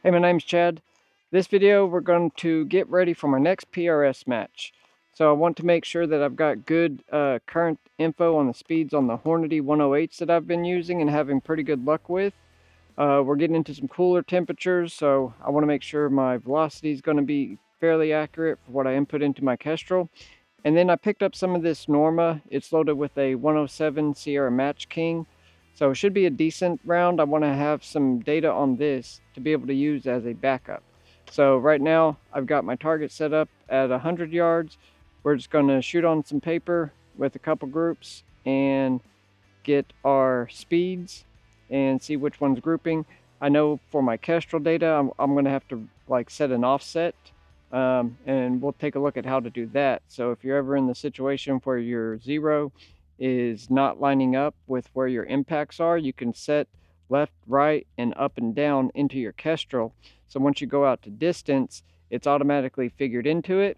Hey, my name's Chad. This video we're going to get ready for my next PRS match. So I want to make sure that I've got good current info on the speeds on the Hornady 108s that I've been using and having pretty good luck with. We're getting into some cooler temperatures, so I want to make sure my velocity is going to be fairly accurate for what I input into my Kestrel. And then I picked up some of this Norma. It's loaded with a 107 Sierra Match King. So it should be a decent round. I want to have some data on this to be able to use as a backup. So right now I've got my target set up at 100 yards. We're just going to shoot on some paper with a couple groups and get our speeds and see which one's grouping. I know for my Kestrel data, I'm going to have to like set an offset, and we'll take a look at how to do that. So if you're ever in the situation where your zero is not lining up with where your impacts are, you can set left, right, and up and down into your Kestrel. So once you go out to distance, it's automatically figured into it,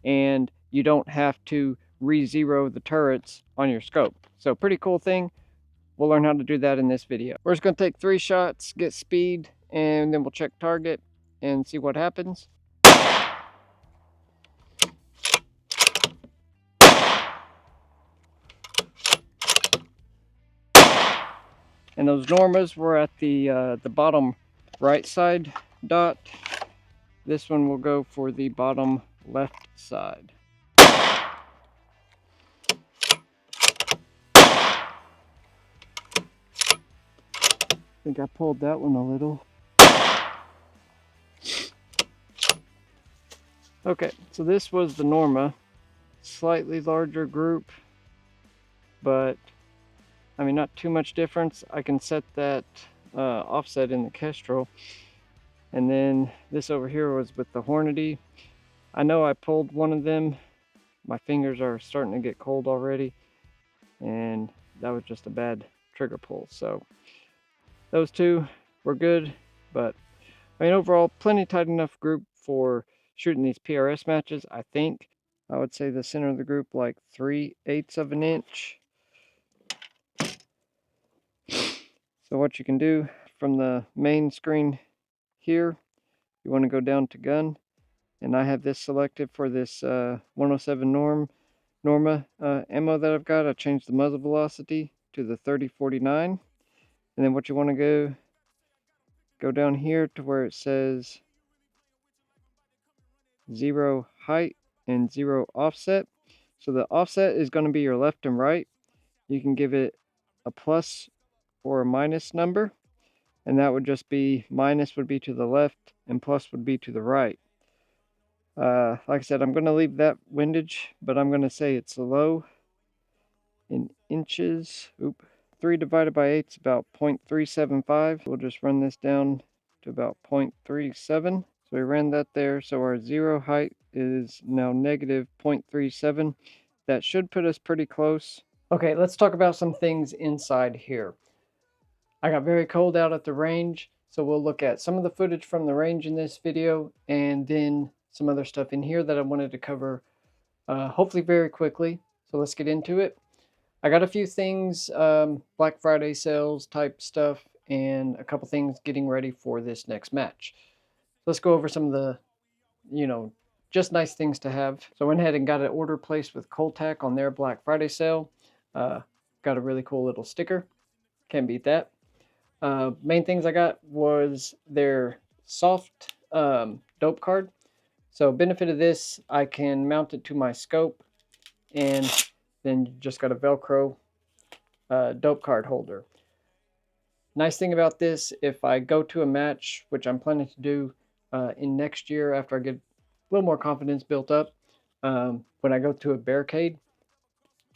and you don't have to re-zero the turrets on your scope. So pretty cool thing. We'll learn how to do that in this video. We're just going to take 3 shots, get speed, and then we'll check target and see what happens. And those Normas were at the bottom right side dot. This one will go for the bottom left side. I think I pulled that one a little. Okay, so this was the Norma. Slightly larger group, but I mean, not too much difference. I can set that offset in the Kestrel. And then this over here was with the Hornady. I know I pulled one of them. My fingers are starting to get cold already, and that was just a bad trigger pull. So those two were good, but I mean, overall, plenty tight enough group for shooting these PRS matches, I think. I would say the center of the group like 3/8 of an inch. So what you can do from the main screen here, you want to go down to gun, and I have this selected for this 107 Norma ammo that I've got. I changed the muzzle velocity to the 3049, and then what you want to go down here to where it says 0 height and 0 offset. So the offset is going to be your left and right. You can give it a plus or a minus number, and that would just be minus would be to the left and plus would be to the right. Like I said, I'm going to leave that windage, but I'm going to say it's low in inches. 3 divided by 8 is about 0.375. We'll just run this down to about 0.37. So we ran that there. So our zero height is now negative 0.37. That should put us pretty close. Okay, let's talk about some things inside here. I got very cold out at the range, so we'll look at some of the footage from the range in this video, and then some other stuff in here that I wanted to cover hopefully very quickly. So let's get into it. I got a few things, Black Friday sales type stuff, and a couple things getting ready for this next match. Let's go over some of the, just nice things to have. So I went ahead and got an order placed with Cole Tac on their Black Friday sale. Got a really cool little sticker. Can't beat that. Main things I got was their soft dope card. So benefit of this, I can mount it to my scope, and then you just got a Velcro dope card holder. Nice thing about this, if I go to a match, which I'm planning to do in next year after I get a little more confidence built up, when I go to a barricade,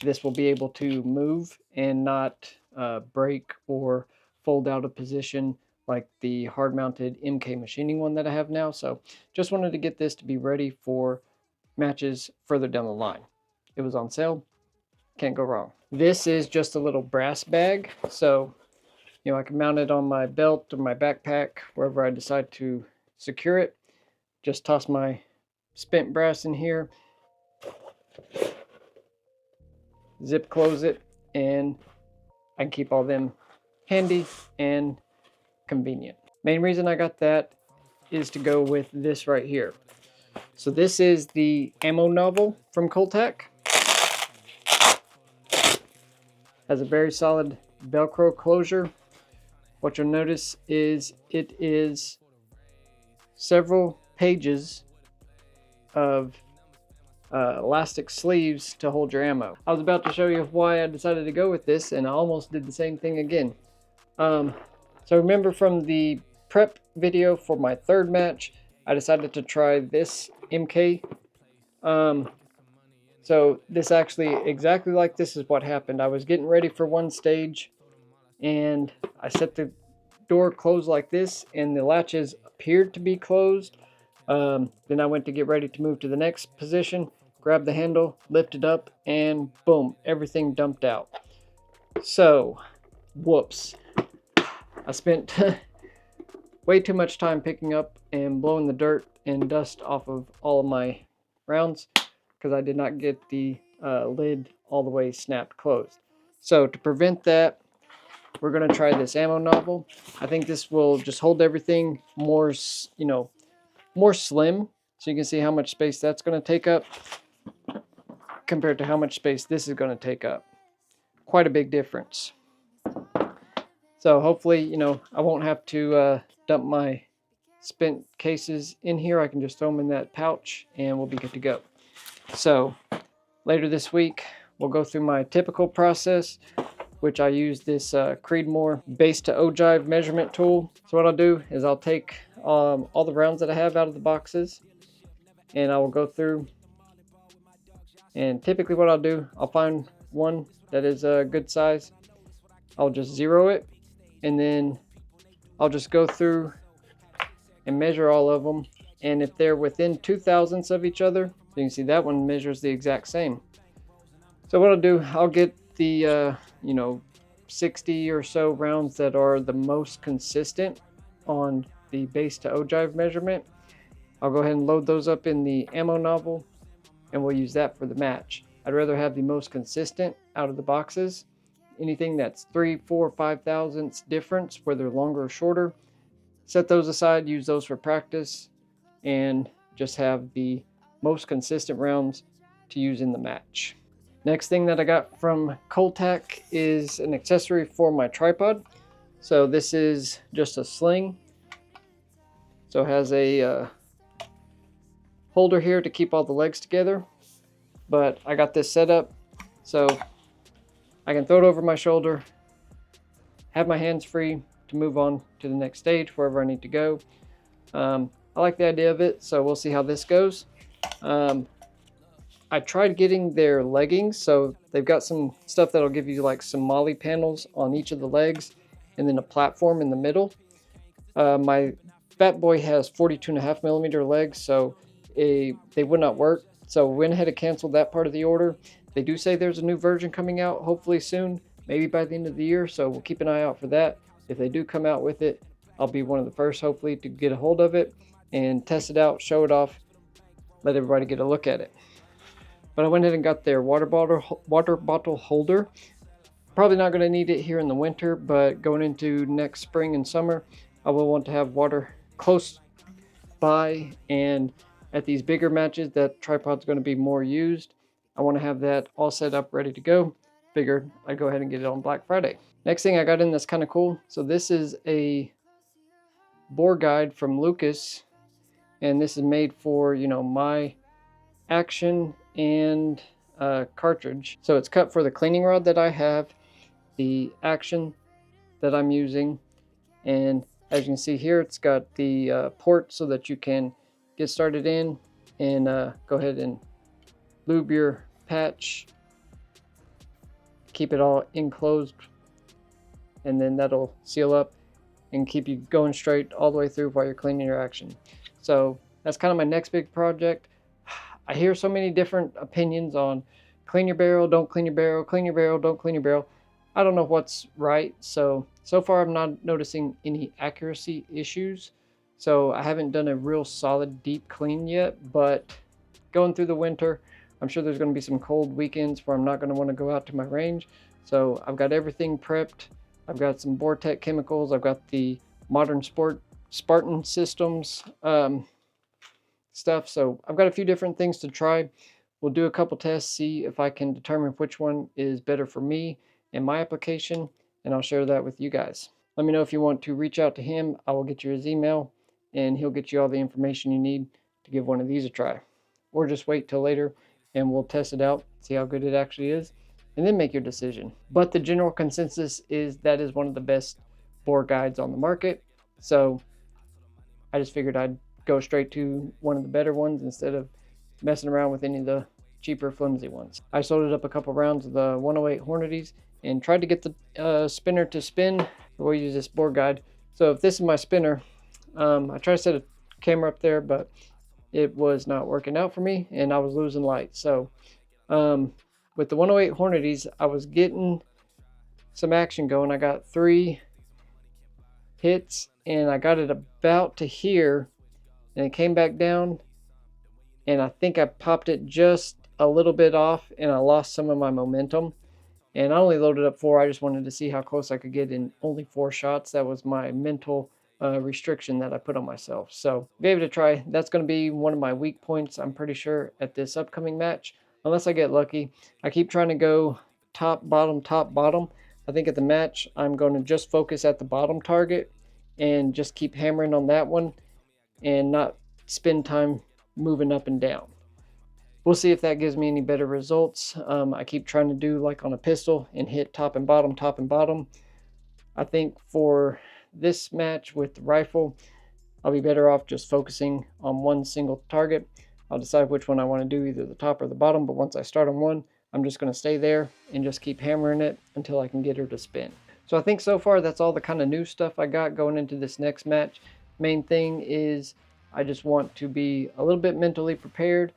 this will be able to move and not break or fold out of position like the hard-mounted MK machining one that I have now. So just wanted to get this to be ready for matches further down the line. It was on sale, can't go wrong. This is just a little brass bag, so I can mount it on my belt or my backpack, wherever I decide to secure it. Just toss my spent brass in here, zip close it, and I can keep all them handy and convenient. Main reason I got that is to go with this right here. So this is the Ammo Novel from Cole Tac. Has a very solid Velcro closure. What you'll notice is it is several pages of elastic sleeves to hold your ammo. I was about to show you why I decided to go with this, and I almost did the same thing again. So remember from the prep video for my third match, I decided to try this MK. So this actually, exactly like this is what happened. I was getting ready for one stage, and I set the door closed like this, and the latches appeared to be closed. Then I went to get ready to move to the next position, grabbed the handle, lifted up, and boom, everything dumped out. So, whoops. I spent way too much time picking up and blowing the dirt and dust off of all of my rounds because I did not get the lid all the way snapped closed. So to prevent that, we're going to try this Ammo Novel. I think this will just hold everything more, more slim. So you can see how much space that's going to take up compared to how much space this is going to take up. Quite a big difference. So hopefully, I won't have to dump my spent cases in here. I can just throw them in that pouch and we'll be good to go. So later this week, we'll go through my typical process, which I use this Creedmoor base to ogive measurement tool. So what I'll do is I'll take all the rounds that I have out of the boxes, and I will go through, and typically what I'll do, I'll find one that is a good size. I'll just zero it, and then I'll just go through and measure all of them, and if they're within 2/1000ths of each other, so you can see that one measures the exact same. So what I'll do, I'll get the 60 or so rounds that are the most consistent on the base to ogive measurement. I'll go ahead and load those up in the Ammo Novel, and we'll use that for the match. I'd rather have the most consistent out of the boxes. Anything that's 3, 4, 5/1000ths difference, whether longer or shorter, set those aside, use those for practice, and just have the most consistent rounds to use in the match. Next thing that I got from Cole Tac is an accessory for my tripod. So this is just a sling. So it has a holder here to keep all the legs together. But I got this set up so I can throw it over my shoulder, have my hands free to move on to the next stage, wherever I need to go. I like the idea of it, so we'll see how this goes. I tried getting their leggings, so they've got some stuff that'll give you like some molly panels on each of the legs and then a platform in the middle. My Fat Boy has 42.5mm legs, so they would not work. So went ahead and canceled that part of the order. They do say there's a new version coming out, hopefully soon, maybe by the end of the year, so we'll keep an eye out for that. If they do come out with it, I'll be one of the first, hopefully, to get a hold of it and test it out, show it off, let everybody get a look at it. But I went ahead and got their water bottle holder. Probably not going to need it here in the winter, but going into next spring and summer, I will want to have water close by, and at these bigger matches that tripod's going to be more used, I want to have that all set up, ready to go. Figured I'd go ahead and get it on Black Friday. Next thing I got in that's kind of cool. So this is a bore guide from Lucas, and this is made for, my action and cartridge. So it's cut for the cleaning rod that I have, the action that I'm using, and as you can see here, it's got the port so that you can get started in and go ahead and lube your patch, keep it all enclosed, and then that'll seal up and keep you going straight all the way through while you're cleaning your action. So that's kind of my next big project. I hear so many different opinions on clean your barrel, don't clean your barrel, clean your barrel, don't clean your barrel. I don't know what's right. So far I'm not noticing any accuracy issues. So I haven't done a real solid deep clean yet, but going through the winter, I'm sure there's going to be some cold weekends where I'm not going to want to go out to my range. So I've got everything prepped. I've got some Vortex chemicals. I've got the Modern Sport Spartan Systems stuff. So I've got a few different things to try. We'll do a couple tests, see if I can determine which one is better for me and my application, and I'll share that with you guys. Let me know if you want to reach out to him. I will get you his email, and he'll get you all the information you need to give one of these a try. Or just wait till later, and we'll test it out, see how good it actually is, and then make your decision. But the general consensus is that is one of the best bore guides on the market. So I just figured I'd go straight to one of the better ones instead of messing around with any of the cheaper flimsy ones. I solded up a couple rounds of the 108 Hornadies and tried to get the spinner to spin. We'll use this bore guide. So if this is my spinner, I tried to set a camera up there, but it was not working out for me and I was losing light. So with the 108 Hornadies, I was getting some action going. I got 3 hits and I got it about to here and it came back down, and I think I popped it just a little bit off and I lost some of my momentum. And I only loaded up 4. I just wanted to see how close I could get in only 4 shots. That was my mental restriction that I put on myself. So gave it a try. That's going to be one of my weak points, I'm pretty sure, at this upcoming match, unless I get lucky. I keep trying to go top, bottom, top, bottom. I think at the match, I'm going to just focus at the bottom target and just keep hammering on that one and not spend time moving up and down. We'll see if that gives me any better results. I keep trying to do like on a pistol and hit top and bottom, top and bottom. I think for this match with the rifle, I'll be better off just focusing on one single target. I'll decide which one I want to do, either the top or the bottom, but once I start on one, I'm just going to stay there and just keep hammering it until I can get her to spin. So I think so far that's all the kind of new stuff I got going into this next match. Main thing is I just want to be a little bit mentally prepared.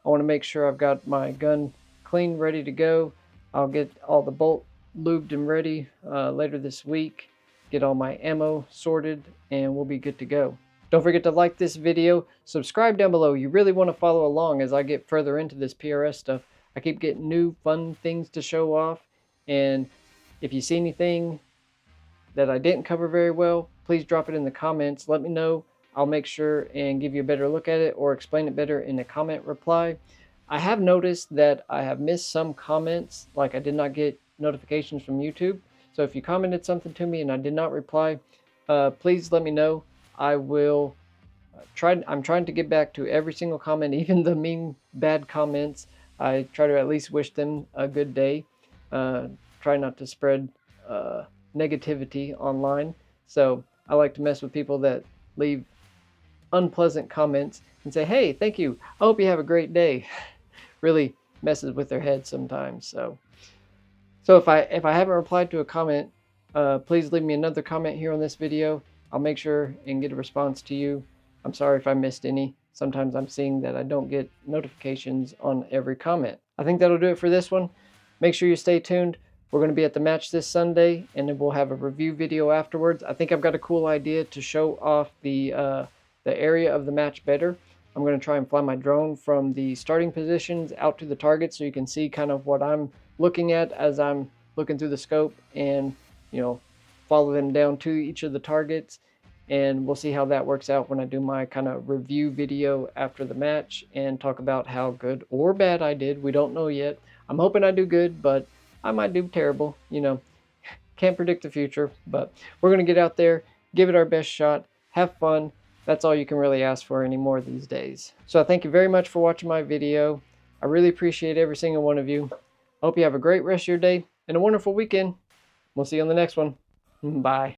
I want to make sure I've got my gun clean, ready to go. I'll get all the bolt lubed and ready later this week. Get all my ammo sorted and we'll be good to go. Don't forget to like this video, subscribe down below. You really want to follow along as I get further into this PRS stuff. I keep getting new fun things to show off, and if you see anything that I didn't cover very well, please drop it in the comments. Let me know. I'll make sure and give you a better look at it or explain it better in a comment reply. I have noticed that I have missed some comments, like I did not get notifications from YouTube. So if you commented something to me and I did not reply, please let me know. I will try. I'm trying to get back to every single comment, even the mean, bad comments. I try to at least wish them a good day. Try not to spread negativity online. So I like to mess with people that leave unpleasant comments and say, hey, thank you, I hope you have a great day. Really messes with their head sometimes. So if I haven't replied to a comment, please leave me another comment here on this video. I'll make sure and get a response to you. I'm sorry if I missed any. Sometimes I'm seeing that I don't get notifications on every comment. I think that'll do it for this one. Make sure you stay tuned. We're going to be at the match this Sunday, and then we'll have a review video afterwards. I think I've got a cool idea to show off the area of the match better. I'm going to try and fly my drone from the starting positions out to the target so you can see kind of what I'm looking at as I'm looking through the scope, and follow them down to each of the targets. And we'll see how that works out when I do my kind of review video after the match and talk about how good or bad I did. We don't know yet. I'm hoping I do good, but I might do terrible. Can't predict the future, but we're going to get out there, give it our best shot, have fun. That's all you can really ask for anymore these days. So I thank you very much for watching my video. I really appreciate every single one of you. I hope you have a great rest of your day and a wonderful weekend. We'll see you on the next one. Bye.